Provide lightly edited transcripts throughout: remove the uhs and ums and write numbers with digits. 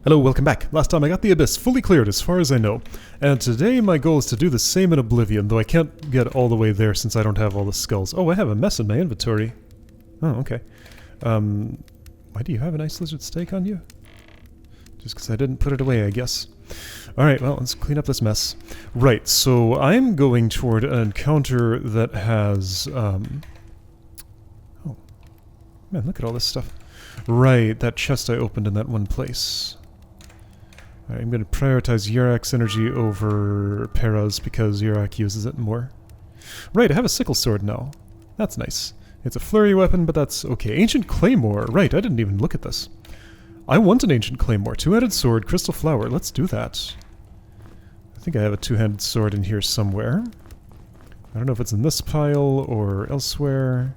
Hello, welcome back. Last time I got the Abyss fully cleared as far as I know, and today my goal is to do the same in Oblivion, though I can't get all the way there since I don't have all the skulls. Oh, I have a mess in my inventory. Oh, okay. Why do you have an ice lizard steak on you? Just because I didn't put it away, I guess. Alright, well, let's clean up this mess. Right, so I'm going toward an encounter that has, oh. Man, look at all this stuff. Right, that chest I opened in that one place. Alright, I'm going to prioritize Yurak's energy over Para's because Yurak uses it more. Right, I have a sickle sword now. That's nice. It's a flurry weapon, but that's okay. Ancient Claymore. Right, I didn't even look at this. I want an Ancient Claymore. Two-handed sword, crystal flower. Let's do that. I think I have a two-handed sword in here somewhere. I don't know if it's in this pile or elsewhere.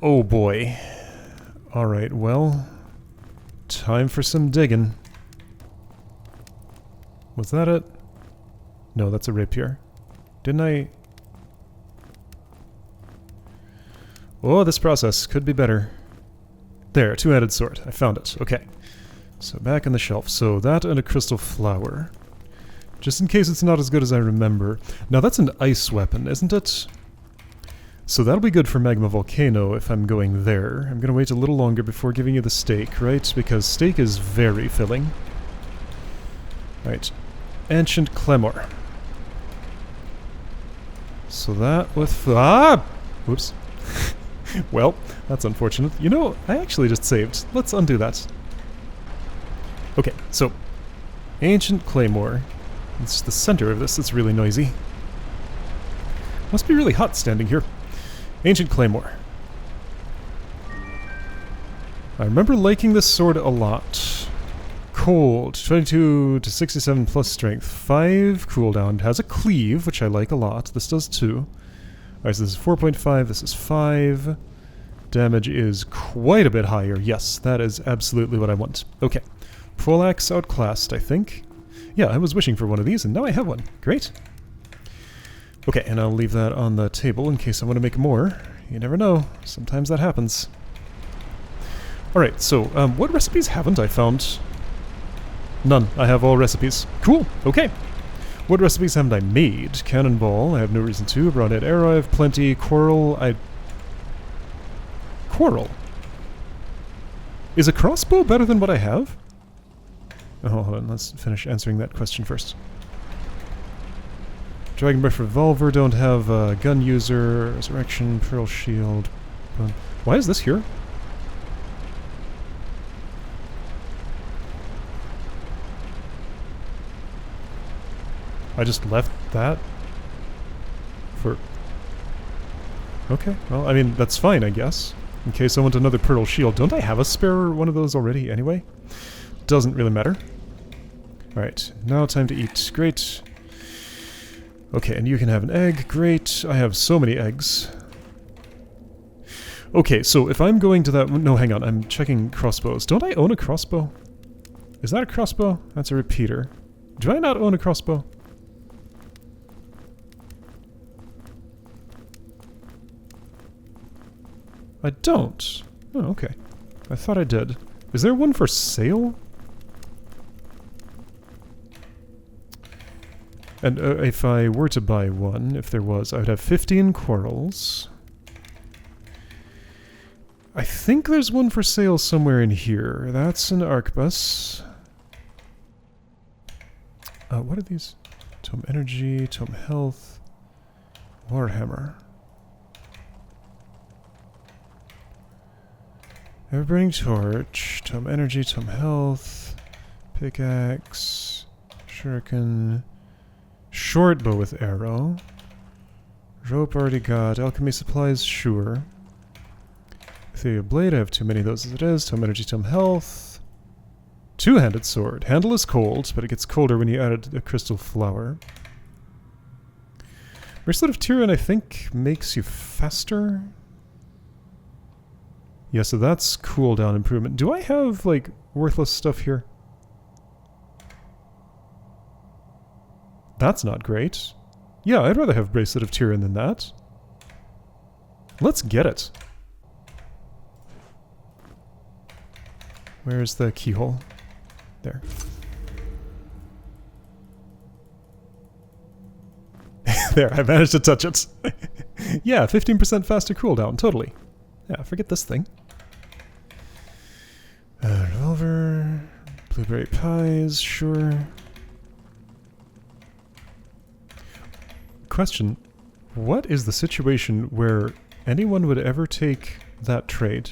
Oh boy. Alright, well, time for some digging. Was that it? No, that's a rapier. Didn't I? Oh, this process could be better. There, two-handed sword. I found it. Okay. So back in the shelf. So that and a crystal flower. Just in case it's not as good as I remember. Now that's an ice weapon, isn't it? So that'll be good for Magma Volcano if I'm going there. I'm going to wait a little longer before giving you the steak, right? Because steak is very filling. Right. Ancient Claymore. So that with... Ah! Whoops. Well, that's unfortunate. You know, I actually just saved. Let's undo that. Okay, so... Ancient Claymore. It's the center of this. It's really noisy. Must be really hot standing here. Ancient Claymore. I remember liking this sword a lot. Cold. 22 to 67 plus strength. 5 cooldown. It has a cleave, which I like a lot. This does too. Alright, so this is 4.5. This is 5. Damage is quite a bit higher. Yes, that is absolutely what I want. Okay. Poleaxe outclassed, I think. Yeah, I was wishing for one of these, and now I have one. Great. Okay, and I'll leave that on the table in case I want to make more. You never know. Sometimes that happens. Alright, so, what recipes haven't I found? None. I have all recipes. Cool. Okay. What recipes haven't I made? Cannonball. I have no reason to. Broadhead arrow. I have plenty. Coral. Coral? Is a crossbow better than what I have? Oh, hold on. Let's finish answering that question first. Dragon Breath Revolver, don't have gun user, Resurrection, Pearl Shield. Why is this here? I just left that for... Okay, well, I mean, that's fine, I guess. In case I want another Pearl Shield. Don't I have a spare one of those already anyway? Doesn't really matter. Alright, now time to eat. Great. Okay, and you can have an egg. Great. I have so many eggs. Okay, so if I'm going to that... No, hang on. I'm checking crossbows. Don't I own a crossbow? Is that a crossbow? That's a repeater. Do I not own a crossbow? I don't. Oh, okay. I thought I did. Is there one for sale? And if I were to buy one, if there was, I would have 15 corals. I think there's one for sale somewhere in here. That's an arquebus. What are these? Tome energy, tome health, warhammer. Ever-burning torch, tome energy, tome health, pickaxe, shuriken. Short bow with arrow. Rope already got. Alchemy supplies, sure. Ethereal blade, I have too many of those as it is. Tome energy, tome health. Two-handed sword. Handle is cold, but it gets colder when you add a crystal flower. Bracelet of Tyrion, I think, makes you faster. Yeah, so that's cooldown improvement. Do I have, like, worthless stuff here? That's not great. Yeah, I'd rather have Bracelet of Tyrion than that. Let's get it. Where's the keyhole? There. There, I managed to touch it. Yeah, 15% faster cooldown, totally. Yeah, forget this thing. Revolver, blueberry pies, sure. Question, what is the situation where anyone would ever take that trade?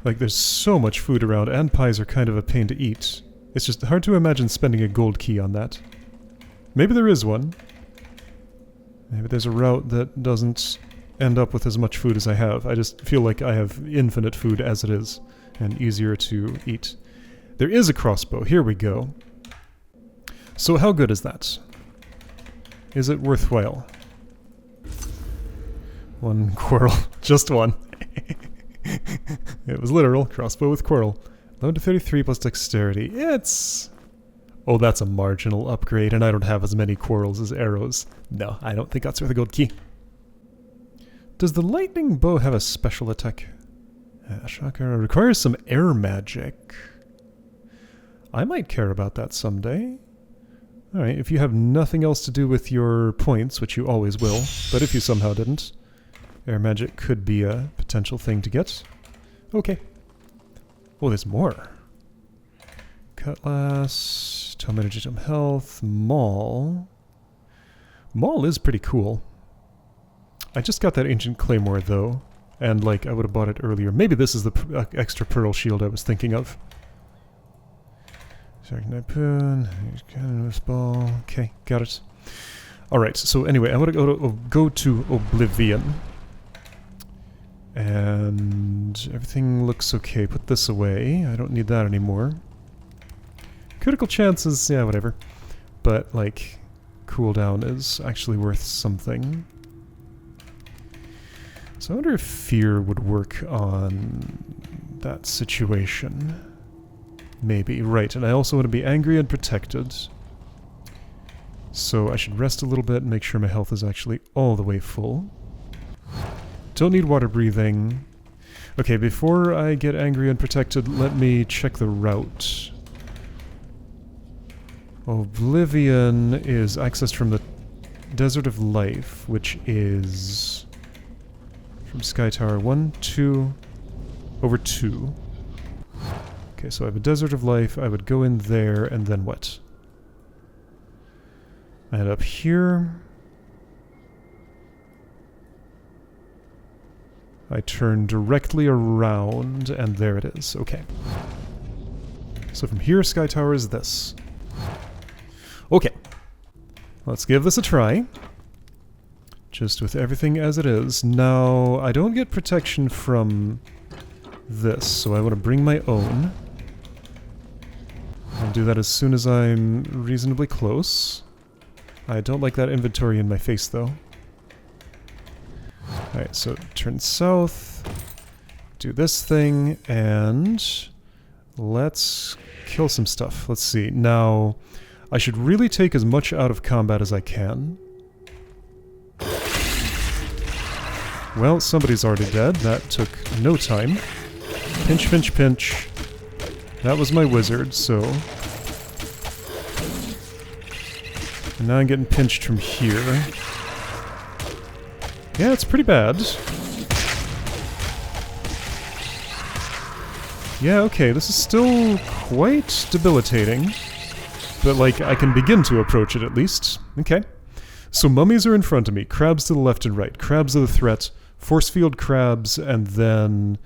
Like, there's so much food around, and pies are kind of a pain to eat. It's just hard to imagine spending a gold key on that. Maybe there is one. Maybe there's a route that doesn't end up with as much food as I have. I just feel like I have infinite food as it is, and easier to eat. There is a crossbow. Here we go. So how good is that? Is it worthwhile? One quarrel. Just one. It was literal. Crossbow with quarrel. 11 to 33 plus dexterity. It's... Oh, that's a marginal upgrade, and I don't have as many quarrels as arrows. No, I don't think that's worth a gold key. Does the lightning bow have a special attack? Shotgun requires some air magic. I might care about that someday. Alright, if you have nothing else to do with your points, which you always will, but if you somehow didn't, air magic could be a potential thing to get. Okay. Oh, there's more. Cutlass, tome energy, tome health, maul. Maul is pretty cool. I just got that ancient claymore though, and like I would have bought it earlier. Maybe this is the extra pearl shield I was thinking of. Sarknipoon, canvas ball. Okay, got it. Alright, so anyway, I want to go to Oblivion. And everything looks okay. Put this away. I don't need that anymore. Critical chances, yeah, whatever. But, like, cooldown is actually worth something. So I wonder if fear would work on that situation. Maybe, right. And I also want to be angry and protected. So I should rest a little bit and make sure my health is actually all the way full. Don't need water breathing. Okay, before I get angry and protected, let me check the route. Oblivion is accessed from the Desert of Life, which is from Sky Tower 1, 2, over 2. Okay, so I have a Desert of Life, I would go in there, and then what? And up here... I turn directly around, and there it is. Okay. So from here, Sky Tower is this. Okay. Let's give this a try. Just with everything as it is. Now, I don't get protection from this, so I want to bring my own. I'll do that as soon as I'm reasonably close. I don't like that inventory in my face, though. Alright, so turn south, do this thing, and let's kill some stuff. Let's see. Now, I should really take as much out of combat as I can. Well, somebody's already dead. That took no time. Pinch, pinch, pinch. That was my wizard, so... And now I'm getting pinched from here. Yeah, it's pretty bad. Yeah, okay, this is still quite debilitating. But, like, I can begin to approach it at least. Okay. So mummies are in front of me. Crabs to the left and right. Crabs are the threat. Force field crabs, and then...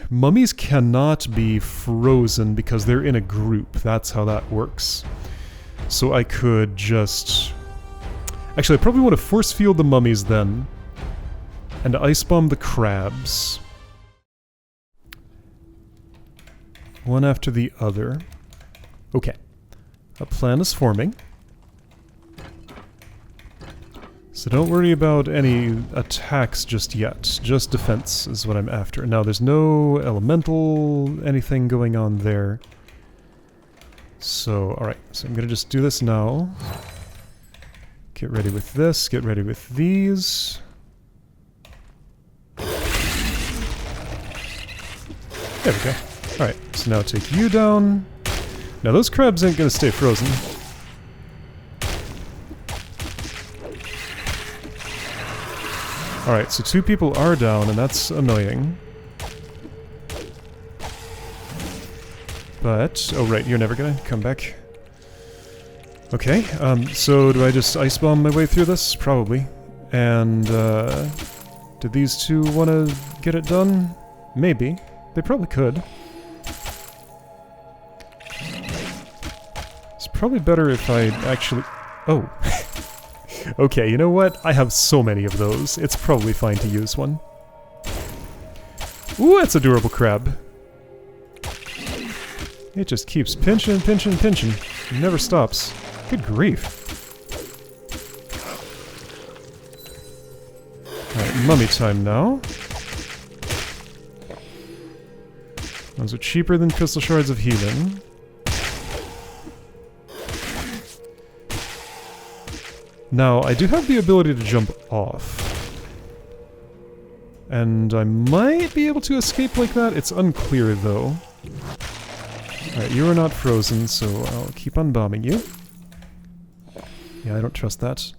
mummies cannot be frozen because they're in a group. That's how that works. So I could just... Actually, I probably want to force field the mummies then, and ice bomb the crabs. One after the other. Okay. A plan is forming. So don't worry about any attacks just yet. Just defense is what I'm after. Now, there's no elemental anything going on there. So, alright. So I'm going to just do this now. Get ready with this, get ready with these. There we go. Alright, so now take you down. Now those crabs ain't gonna stay frozen. Alright, so 2 people are down, and that's annoying. But, oh right, you're never gonna come back. Okay, so do I just ice bomb my way through this? Probably. And, did these 2 want to get it done? Maybe. They probably could. It's probably better if I actually... Oh. Okay, you know what? I have so many of those. It's probably fine to use one. Ooh, that's a durable crab. It just keeps pinching, pinching, pinching. It never stops. Good grief. Alright, mummy time now. Those are cheaper than crystal shards of healing. Now, I do have the ability to jump off. And I might be able to escape like that. It's unclear, though. Alright, you are not frozen, so I'll keep on bombing you. Yeah, I don't trust that.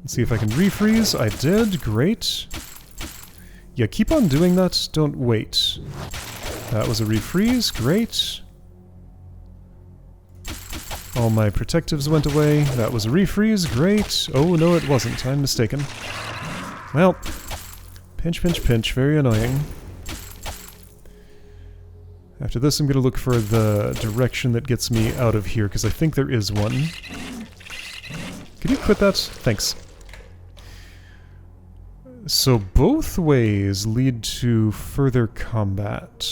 Let's see if I can refreeze. I did. Great. Yeah, keep on doing that. Don't wait. That was a refreeze. Great. All my protectives went away. That was a refreeze. Great. Oh, no, it wasn't. I'm mistaken. Well, pinch, pinch, pinch. Very annoying. After this, I'm going to look for the direction that gets me out of here, because I think there is one. Could you quit that? Thanks. So both ways lead to further combat.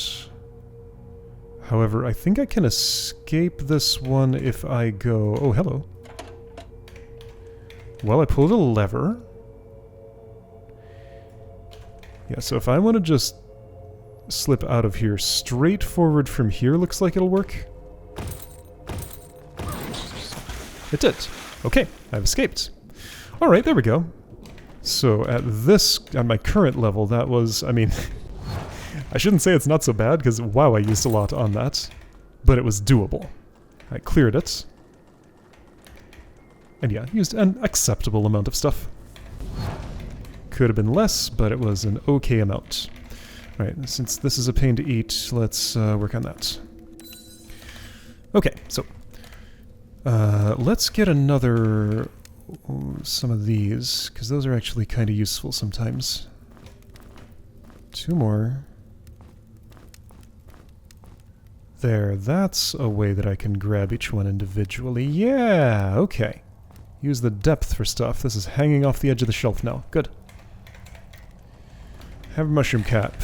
However, I think I can escape this one if I go... Oh, hello. Well, I pulled a lever. Yeah, so if I want to just slip out of here, straight forward from here looks like it'll work. It did. Okay, I've escaped. Alright, there we go. So at my current level, that was, I mean... I shouldn't say it's not so bad, because wow, I used a lot on that. But it was doable. I cleared it. And yeah, used an acceptable amount of stuff. Could have been less, but it was an okay amount. Alright, since this is a pain to eat, let's work on that. Okay, so... let's get another... some of these, because those are actually kind of useful sometimes. 2 more. There, that's a way that I can grab each one individually. Yeah, okay. Use the depth for stuff. This is hanging off the edge of the shelf now. Good. Have a mushroom cap.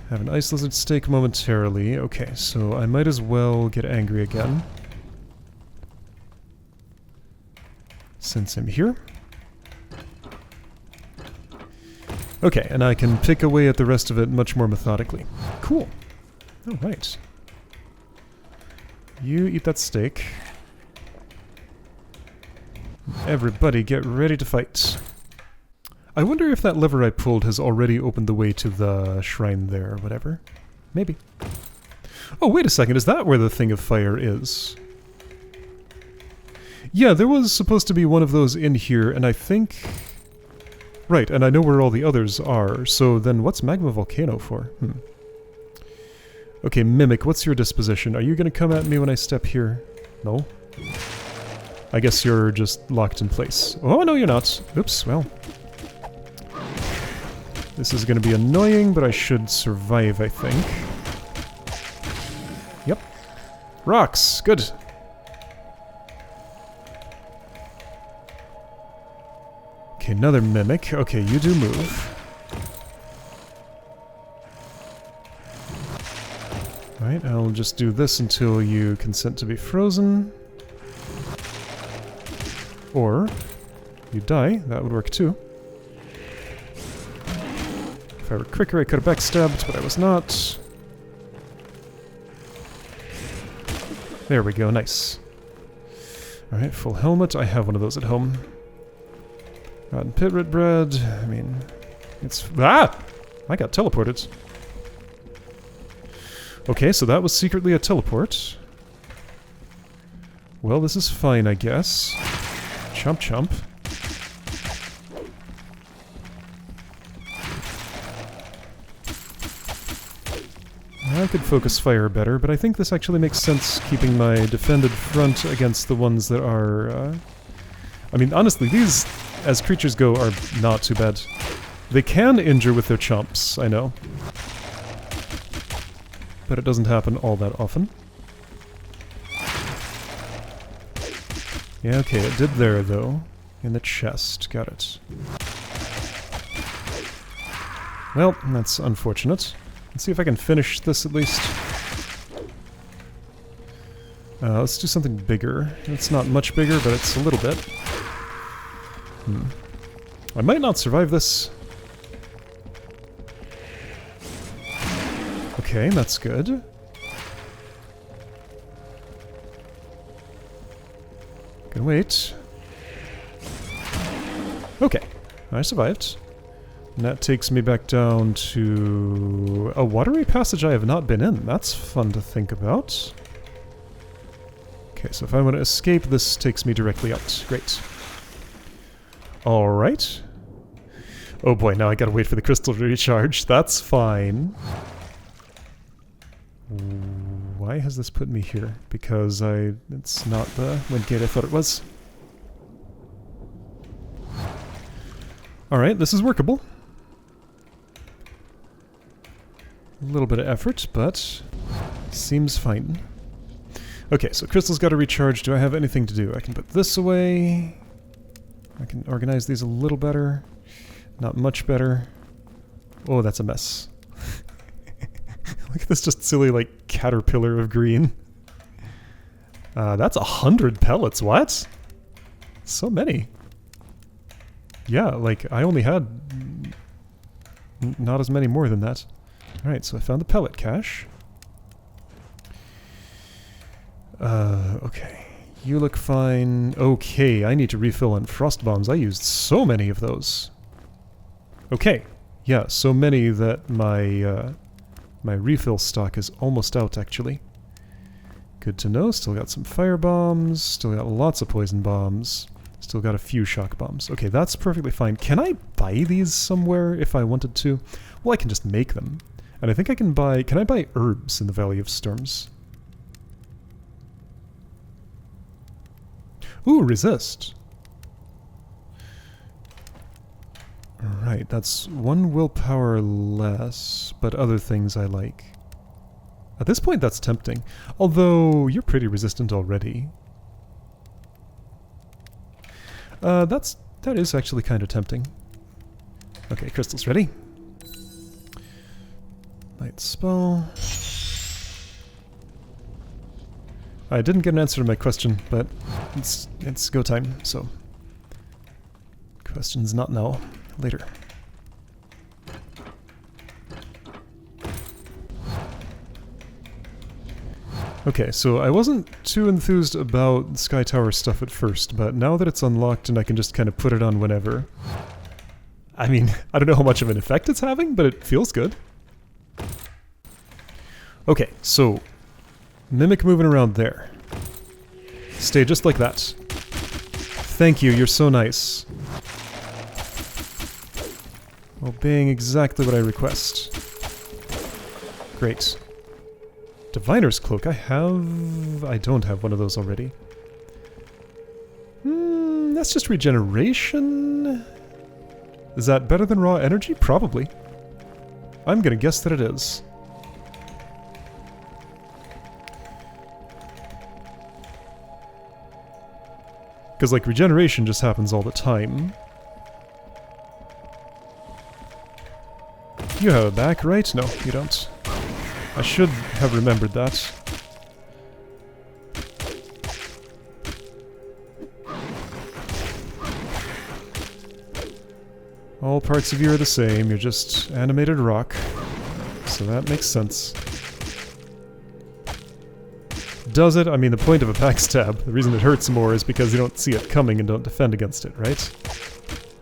Have an ice lizard steak momentarily. Okay, so I might as well get angry again. Since I'm here. Okay, and I can pick away at the rest of it much more methodically. Cool. Alright. You eat that steak. Everybody get ready to fight. I wonder if that lever I pulled has already opened the way to the shrine there or whatever. Maybe. Oh, wait a second, is that where the thing of fire is? Yeah, there was supposed to be one of those in here, and I think... Right, and I know where all the others are, so then what's Magma Volcano for? Okay, Mimic, what's your disposition? Are you gonna come at me when I step here? No? I guess you're just locked in place. Oh, no, you're not. Oops, well. This is gonna be annoying, but I should survive, I think. Yep. Rocks! Good! Okay, another Mimic. Okay, you do move. Right, I'll just do this until you consent to be frozen. Or, you die. That would work too. If I were quicker, I could have backstabbed, but I was not. There we go, nice. Alright, full helmet. I have one of those at home. Rotten pit root bread. I mean, it's... Ah! I got teleported. Okay, so that was secretly a teleport. Well, this is fine, I guess. Chomp chomp. I could focus fire better, but I think this actually makes sense, keeping my defended front against the ones that are... I mean, honestly, these, as creatures go, are not too bad. They can injure with their chomps, I know. But it doesn't happen all that often. Yeah, okay, it did there, though. In the chest. Got it. Well, that's unfortunate. Let's see if I can finish this at least. Let's do something bigger. It's not much bigger, but it's a little bit. I might not survive this. Okay, that's good. Can wait. Okay, I survived. And that takes me back down to a watery passage I have not been in. That's fun to think about. Okay, so if I want to escape, this takes me directly out. Great. Alright. Oh boy, now I gotta wait for the crystal to recharge. That's fine. Why has this put me here? Because it's not the wind gate I thought it was. Alright, this is workable. A little bit of effort, but seems fine. Okay, so crystal's got to recharge. Do I have anything to do? I can put this away. I can organize these a little better. Not much better. Oh, that's a mess. Look at this just silly, like, caterpillar of green. That's 100 pellets, what? So many. Yeah, like, I only had not as many more than that. Alright, so I found the pellet cache. Okay. You look fine. Okay, I need to refill on frost bombs. I used so many of those. Okay. Yeah, so many that my my refill stock is almost out, actually. Good to know. Still got some fire bombs. Still got lots of poison bombs. Still got a few shock bombs. Okay, that's perfectly fine. Can I buy these somewhere if I wanted to? Well, I can just make them. And I think I can buy... Can I buy herbs in the Valley of Storms? Ooh, resist. Alright, that's one willpower less, but other things I like. At this point, that's tempting. Although, you're pretty resistant already. That is actually kind of tempting. Okay, crystal's ready. Light spell. I didn't get an answer to my question, but it's go time, so... Questions not now. Later. Okay, so I wasn't too enthused about Sky Tower stuff at first, but now that it's unlocked and I can just kind of put it on whenever... I mean, I don't know how much of an effect it's having, but it feels good. Okay, so... Mimic moving around there. Stay just like that. Thank you, you're so nice. Obeying exactly what I request. Great. Diviner's Cloak, I don't have one of those already. That's just regeneration? Is that better than raw energy? Probably. I'm gonna guess that it is. Because, like, regeneration just happens all the time. You have a back, right? No, you don't. I should have remembered that. All parts of you are the same, you're just animated rock. So that makes sense. Does it? I mean, the point of a backstab, the reason it hurts more is because you don't see it coming and don't defend against it, right?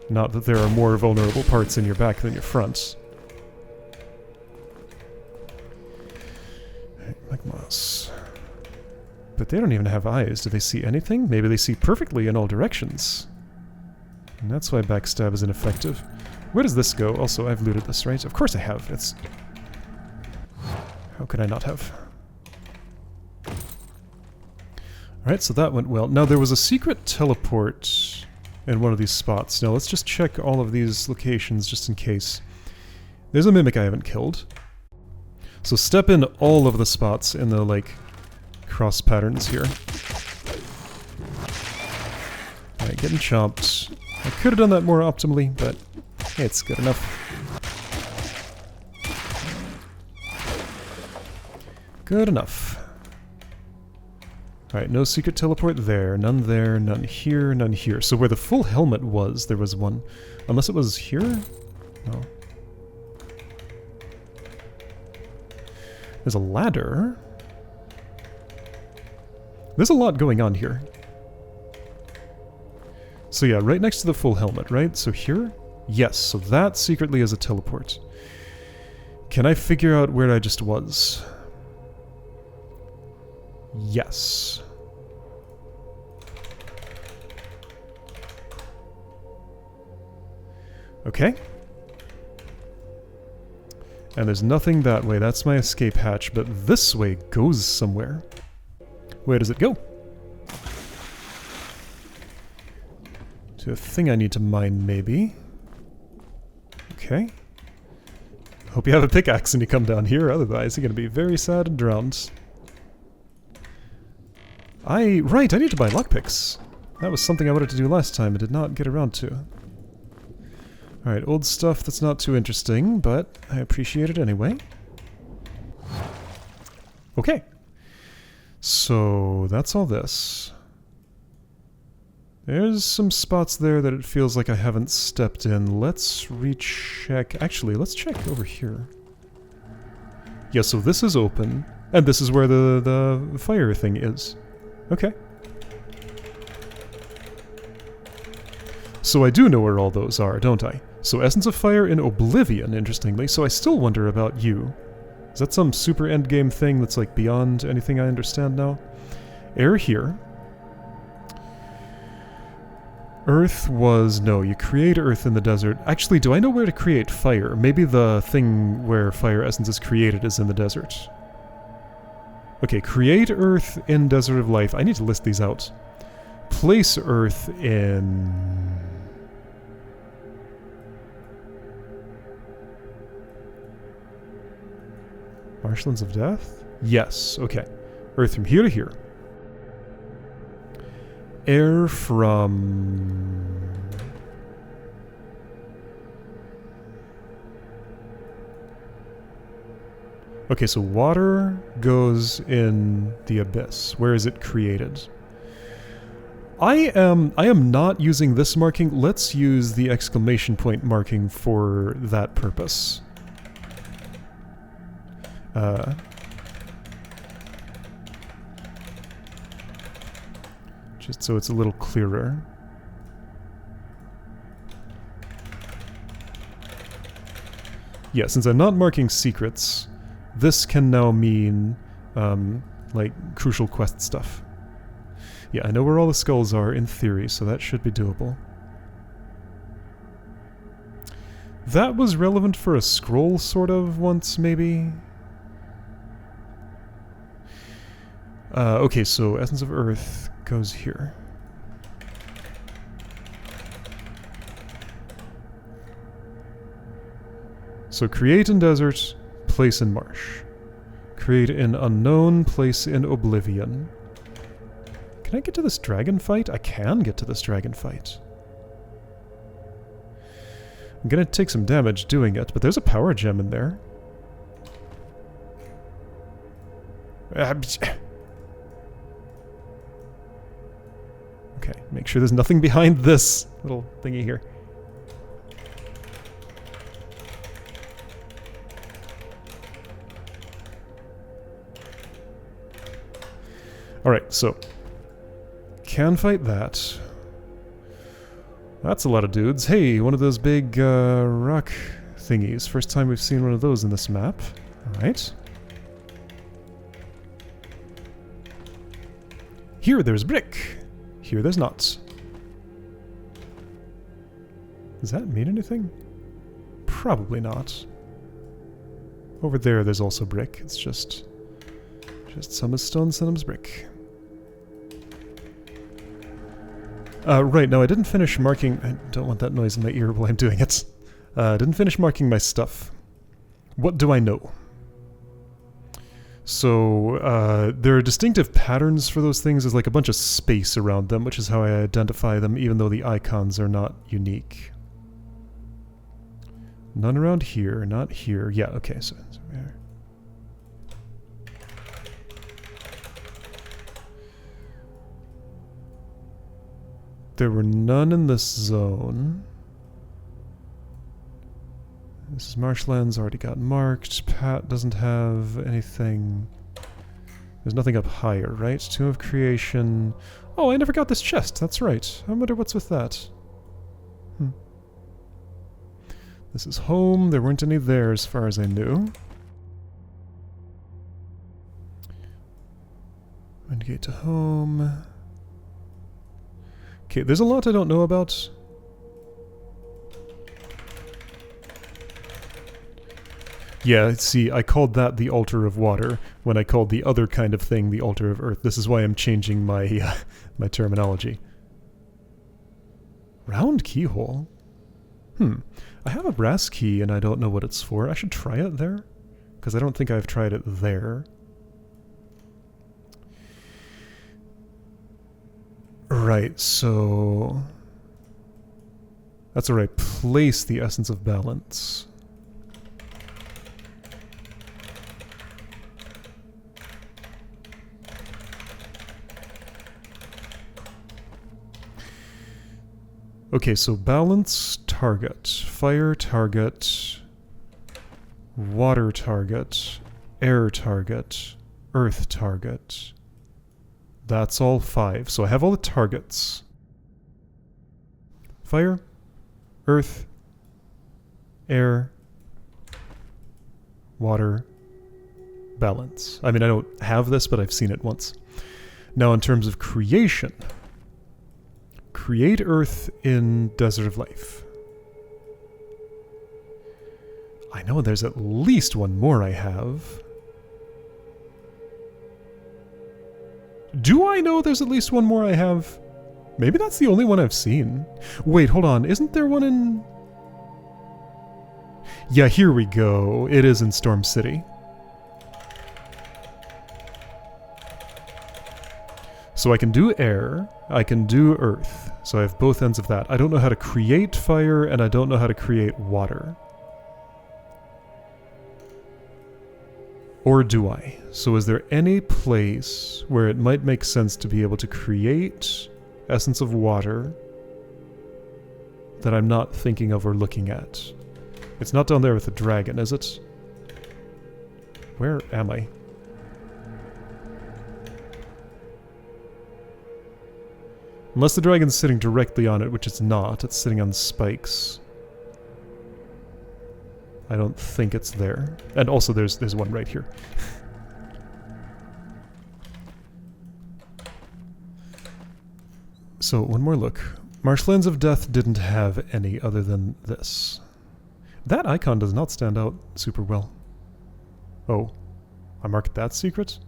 Not that there are more vulnerable parts in your back than your front. But they don't even have eyes. Do they see anything? Maybe they see perfectly in all directions. And that's why backstab is ineffective. Where does this go? Also, I've looted this, right? Of course I have. It's... How could I not have? Alright, so that went well. Now, there was a secret teleport in one of these spots. Now, let's just check all of these locations just in case. There's a mimic I haven't killed. So step in all of the spots in the, like, cross patterns here. Alright, getting chomped. I could have done that more optimally, but it's good enough. Good enough. Alright, no secret teleport there, none here, none here. So where the full helmet was, there was one. Unless it was here? No. There's a ladder. There's a lot going on here. So yeah, right next to the full helmet, right? So here? Yes, so that secretly is a teleport. Can I figure out where I just was? Yes. Okay. And there's nothing that way. That's my escape hatch, but this way goes somewhere. Where does it go? To a thing I need to mine, maybe. Okay. Hope you have a pickaxe when you come down here, otherwise you're going to be very sad and drowned. Right, I need to buy lockpicks. That was something I wanted to do last time and did not get around to. Alright, old stuff that's not too interesting, but I appreciate it anyway. Okay. So, that's all this. There's some spots there that it feels like I haven't stepped in. Let's recheck. Actually, let's check over here. Yeah, so this is open, and this is where the fire thing is. Okay. So I do know where all those are, don't I? So Essence of Fire in Oblivion, interestingly. So I still wonder about you. Is that some super endgame thing that's like beyond anything I understand now? Air here. Earth was... no, you create Earth in the desert. Actually, do I know where to create fire? Maybe the thing where fire essence is created is in the desert. Okay, create Earth in Desert of Life. I need to list these out. Place Earth in... Marshlands of Death? Yes, okay. Earth from here to here. Air from... Okay, so water goes in the abyss. Where is it created? I am not using this marking. Let's use the exclamation point marking for that purpose. Just so it's a little clearer. Yeah, since I'm not marking secrets, this can now mean, like, crucial quest stuff. Yeah, I know where all the skulls are, in theory, so that should be doable. That was relevant for a scroll, sort of, once, maybe? Okay, so Essence of Earth goes here. So create in desert, place in marsh. Create in unknown, place in oblivion. Can I get to this dragon fight? I can get to this dragon fight. I'm gonna take some damage doing it, but there's a power gem in there. Okay, make sure there's nothing behind this little thingy here. Alright, so can fight that. That's a lot of dudes. Hey, one of those big rock thingies. First time we've seen one of those in this map. Alright. Here there's brick. Here there's not. Does that mean anything? Probably not. Over there's also brick. It's just some is stone, some is brick. Right, no, I didn't finish marking... I don't want that noise in my ear while I'm doing it. I didn't finish marking my stuff. What do I know? So, there are distinctive patterns for those things. There's like a bunch of space around them, which is how I identify them, even though the icons are not unique. None around here, not here. Yeah, okay, so it's over here. There were none in this zone. This is marshlands, already got marked. Pat doesn't have anything. There's nothing up higher, right? Tomb of Creation. Oh, I never got this chest, that's right. I wonder what's with that. This is home. There weren't any there as far as I knew. Windgate to home. Okay, there's a lot I don't know about. Yeah, see, I called that the altar of water when I called the other kind of thing the altar of earth. This is why I'm changing my my terminology. Round keyhole? I have a brass key and I don't know what it's for. I should try it there, because I don't think I've tried it there. Right, so... That's where I place the essence of balance. Okay, so balance target, fire target, water target, air target, earth target. That's all 5. So I have all the targets. Fire, earth, air, water, balance. I mean, I don't have this, but I've seen it once. Now, in terms of creation, create earth in Desert of Life. I know there's at least one more I have. Do I know there's at least one more I have? Maybe that's the only one I've seen. Wait, hold on. Isn't there one in... Yeah, here we go. It is in Storm City. So I can do air, I can do earth. So I have both ends of that. I don't know how to create fire, and I don't know how to create water. Or do I? So is there any place where it might make sense to be able to create essence of water that I'm not thinking of or looking at? It's not down there with the dragon, is it? Where am I? Unless the dragon's sitting directly on it, which it's not. It's sitting on spikes. I don't think it's there. And also there's one right here. So, one more look. Marshlands of Death didn't have any other than this. That icon does not stand out super well. Oh. I marked that secret?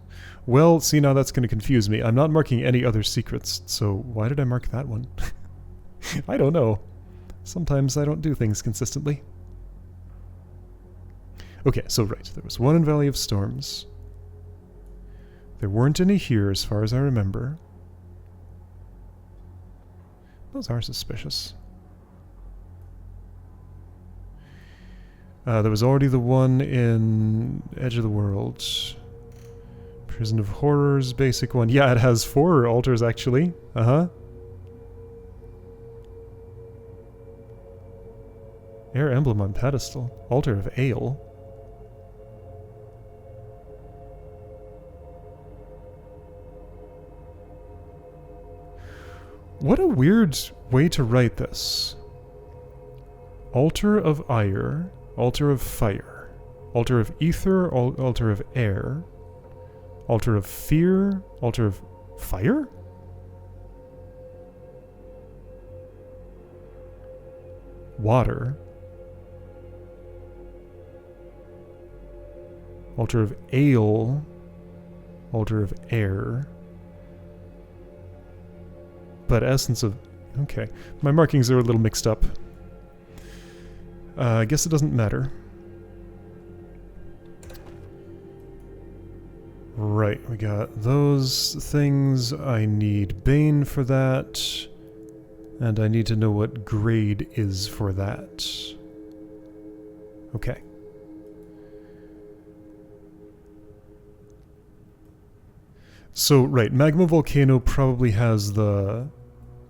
Well, see, now that's going to confuse me. I'm not marking any other secrets, so why did I mark that one? I don't know. Sometimes I don't do things consistently. Okay, so right, there was one in Valley of Storms. There weren't any here as far as I remember. Those are suspicious. There was already the one in Edge of the World. Prison of Horrors, basic one. Yeah, it has 4 altars, actually. Uh-huh. Air emblem on pedestal. Altar of Ale. What a weird way to write this. Altar of Ire. Altar of Fire. Altar of Ether. Altar of Air. Altar of Fear. Altar of Fire? Water. Altar of ale. Altar of air. But essence of... Okay. My markings are a little mixed up. I guess it doesn't matter. Right, we got those things. I need Bane for that. And I need to know what grade is for that. Okay. So, right, Magma Volcano probably has the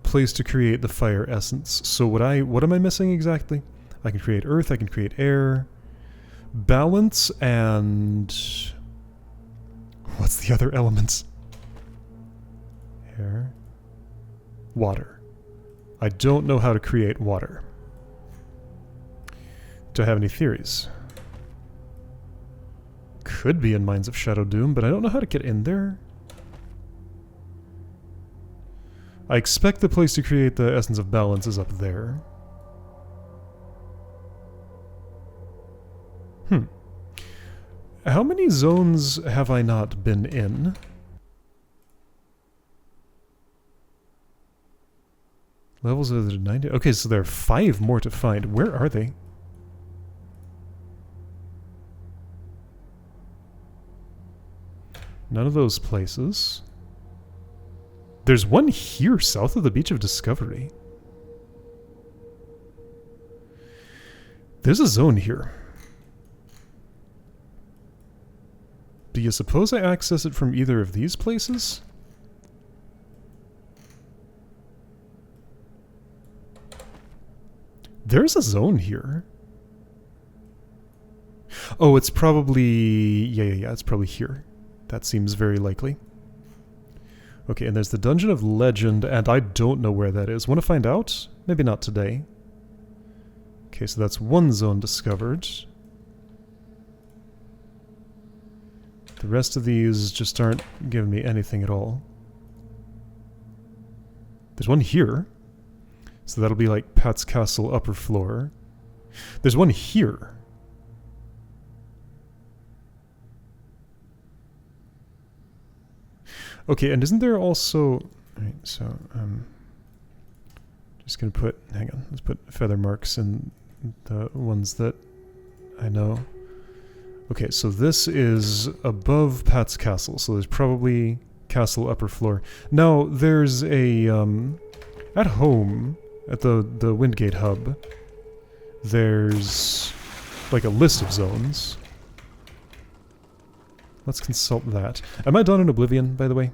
place to create the fire essence. So what am I missing exactly? I can create earth, I can create air, balance, and what's the other elements? Air, water. I don't know how to create water. Do I have any theories? Could be in Mines of Shadow Doom, but I don't know how to get in there. I expect the place to create the essence of balance is up there. How many zones have I not been in? Levels of the 90. Okay, so there are 5 more to find. Where are they? None of those places. There's one here south of the Beach of Discovery. There's a zone here. Do you suppose I access it from either of these places? There's a zone here. Oh, it's probably... Yeah, it's probably here. That seems very likely. Okay, and there's the Dungeon of Legend, and I don't know where that is. Want to find out? Maybe not today. Okay, so that's one zone discovered. The rest of these just aren't giving me anything at all. There's one here. So that'll be like Pat's Castle upper floor. There's one here. Okay, and isn't there also... Alright, so, just gonna put... Hang on, let's put feather marks in the ones that I know. Okay, so this is above Pat's Castle, so there's probably Castle upper floor. Now, there's a, at home, at the Windgate hub, there's like a list of zones. Let's consult that. Am I done in Oblivion, by the way?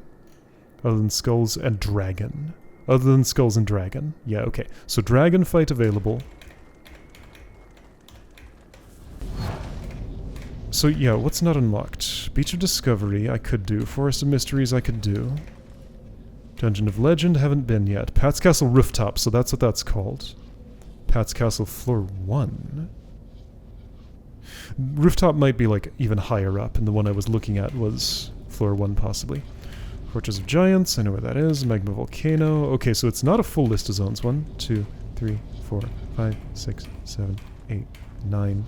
Other than Skulls and Dragon. Other than Skulls and Dragon. Yeah, okay. So Dragon fight available. So yeah, what's not unlocked? Beach of Discovery I could do. Forest of Mysteries I could do. Dungeon of Legend haven't been yet. Pat's Castle Rooftop, so that's what that's called. Pat's Castle Floor 1. Rooftop might be like even higher up, and the one I was looking at was Floor 1 possibly. Fortress of Giants, I know where that is. Magma Volcano. Okay, so it's not a full list of zones. 1, 2, 3, 4, 5, 6, 7, 8, 9...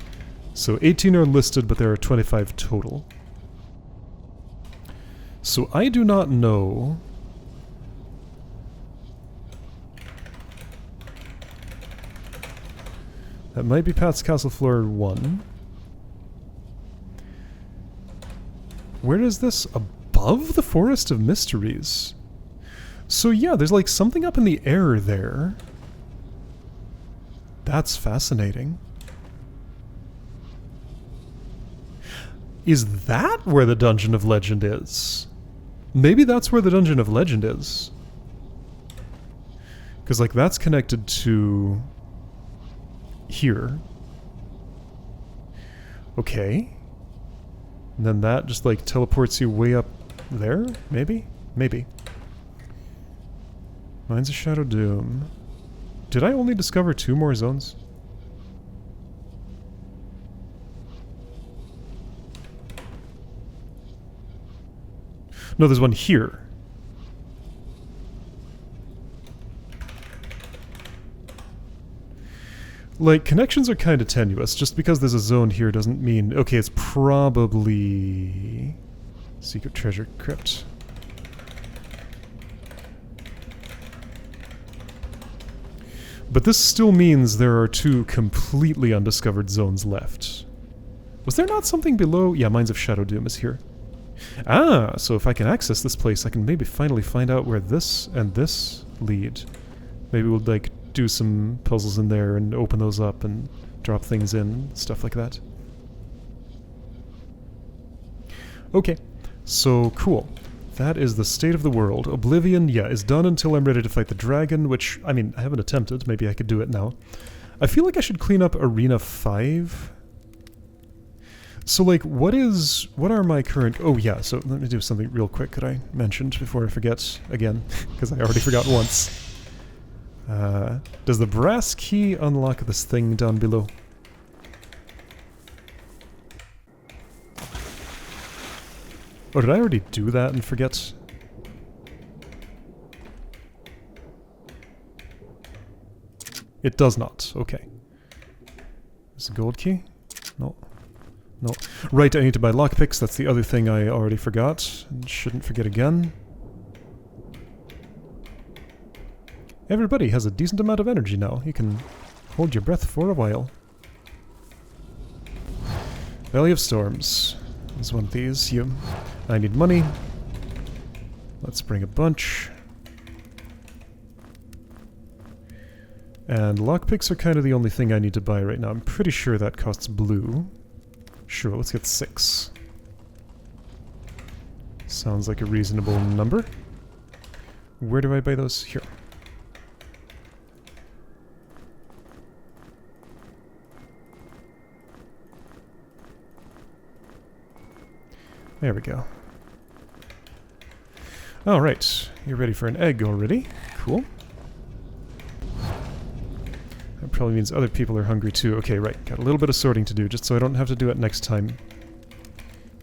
So 18 are listed, but there are 25 total. So I do not know... That might be Pat's Castle Floor 1. Where is this? Above the Forest of Mysteries. So yeah, there's like something up in the air there. That's fascinating. Is that where the Dungeon of Legend is? Maybe that's where the Dungeon of Legend is. Because, like, that's connected to... here. Okay. And then that just, like, teleports you way up there? Maybe? Maybe. Mines of Shadow Doom. Did I only discover 2 more zones? No, there's one here. Like, connections are kind of tenuous. Just because there's a zone here doesn't mean... Okay, it's probably... Secret treasure crypt. But this still means there are 2 completely undiscovered zones left. Was there not something below? Yeah, Mines of Shadow Doom is here. Ah, so if I can access this place, I can maybe finally find out where this and this lead. Maybe we'll, like, do some puzzles in there and open those up and drop things in, stuff like that. Okay, so cool. That is the state of the world. Oblivion, yeah, is done until I'm ready to fight the dragon, which, I mean, I haven't attempted. Maybe I could do it now. I feel like I should clean up Arena 5. So, like, what are my current... Oh, yeah, so let me do something real quick that I mentioned before I forget again, because I already forgot once. Does the brass key unlock this thing down below? Oh, did I already do that and forget? It does not. Okay. Is it a gold key? No. No. Right, I need to buy lockpicks. That's the other thing I already forgot. And shouldn't forget again. Everybody has a decent amount of energy now. You can hold your breath for a while. Valley of Storms is one of these. I need money. Let's bring a bunch. And lockpicks are kind of the only thing I need to buy right now. I'm pretty sure that costs blue. Sure, let's get 6. Sounds like a reasonable number. Where do I buy those? Here. There we go. Alright, you're ready for an egg already. Cool. That probably means other people are hungry too. Okay, right. Got a little bit of sorting to do, just so I don't have to do it next time.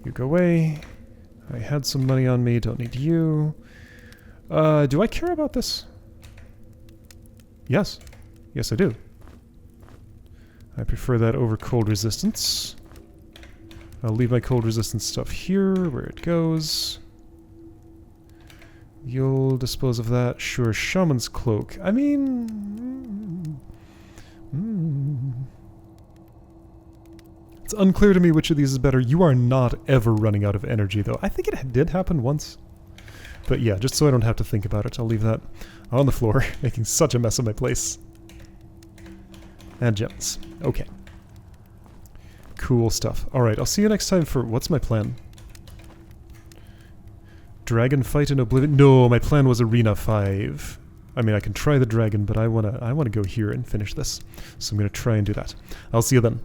You go away. I had some money on me, don't need you. Do I care about this? Yes. Yes, I do. I prefer that over cold resistance. I'll leave my cold resistance stuff here, where it goes. You'll dispose of that. Sure, Shaman's Cloak. I mean... It's unclear to me which of these is better. You are not ever running out of energy, though. I think it did happen once. But yeah, just so I don't have to think about it, I'll leave that on the floor, making such a mess of my place. And gems. Okay. Cool stuff. Alright, I'll see you next time for... What's my plan? Dragon fight in Oblivion? No, my plan was Arena 5. I mean, I can try the dragon, but I wanna go here and finish this. So I'm gonna try and do that. I'll see you then.